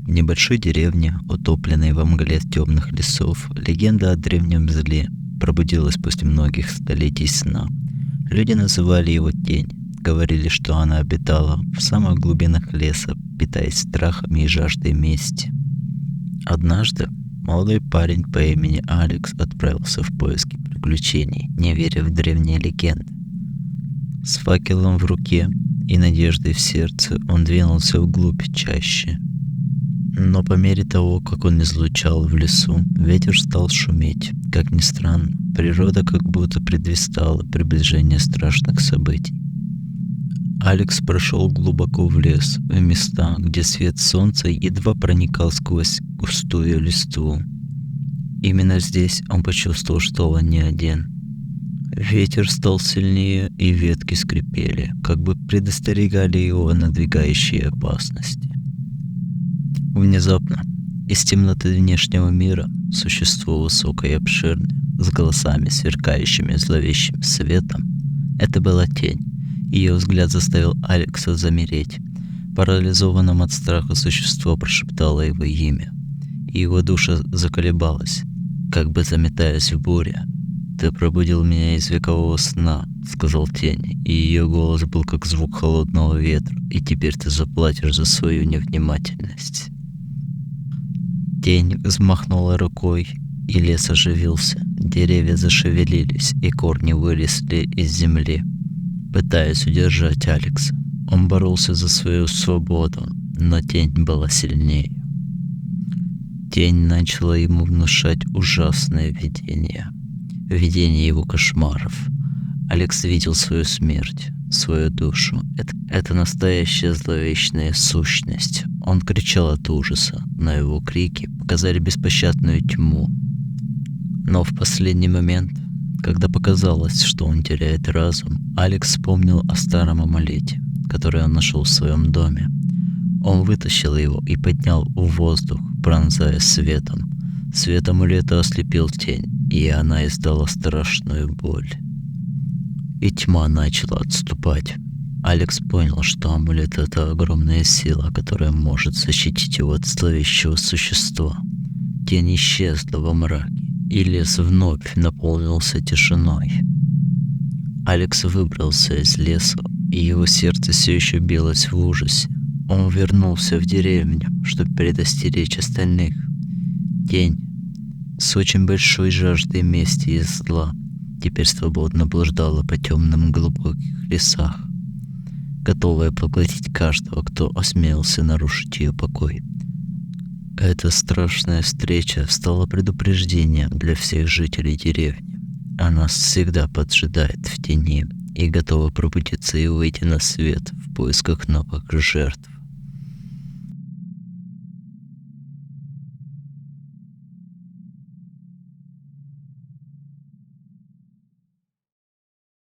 В небольшой деревне, утопленной во мгле темных лесов, легенда о древнем зле пробудилась после многих столетий сна. Люди называли его Тень, говорили, что она обитала в самых глубинах леса, питаясь страхами и жаждой мести. Однажды молодой парень по имени Алекс отправился в поиски приключений, не веря в древние легенды. С факелом в руке и надеждой в сердце он двинулся вглубь чаще. Но по мере того, как он излучал в лесу, ветер стал шуметь. Как ни странно, природа как будто предвестала приближение страшных событий. Алекс прошел глубоко в лес, в места, где свет солнца едва проникал сквозь густую листву. Именно здесь он почувствовал, что он не один. Ветер стал сильнее, и ветки скрипели, как бы предостерегали его о надвигающей опасности. Внезапно из темноты внешнего мира существо высокое и обширное, с голосами, сверкающими зловещим светом. Это была тень. Ее взгляд заставил Алекса замереть. Парализованным от страха существо прошептало его имя, и его душа заколебалась, как бы заметаясь в буре. «Ты пробудил меня из векового сна», — сказал тень, и ее голос был как звук холодного ветра, «и теперь ты заплатишь за свою невнимательность». Тень взмахнула рукой, и лес оживился, деревья зашевелились, и корни вылезли из земли, пытаясь удержать Алекса. Он боролся за свою свободу, но тень была сильнее. Тень начала ему внушать ужасное видение его кошмаров. Алекс видел свою смерть, свою душу. Это настоящая зловещая сущность. Он кричал от ужаса, но его крики показали беспощадную тьму. Но в последний момент, когда показалось, что он теряет разум, Алекс вспомнил о старом амулете, который он нашел в своем доме. Он вытащил его и поднял в воздух, пронзая светом. Свет амулета ослепил тень, и она издала страшную боль. И тьма начала отступать. Алекс понял, что амулет — это огромная сила, которая может защитить его от зловещего существа. Тень исчезла во мраке, и лес вновь наполнился тишиной. Алекс выбрался из леса, и его сердце все еще билось в ужасе. Он вернулся в деревню, чтобы предостеречь остальных. Тень с очень большой жаждой мести и зла теперь свободно блуждала по темным глубоких лесах, готовая поглотить каждого, кто осмелился нарушить ее покой. Эта страшная встреча стала предупреждением для всех жителей деревни. Она всегда поджидает в тени и готова пробудиться и выйти на свет в поисках новых жертв.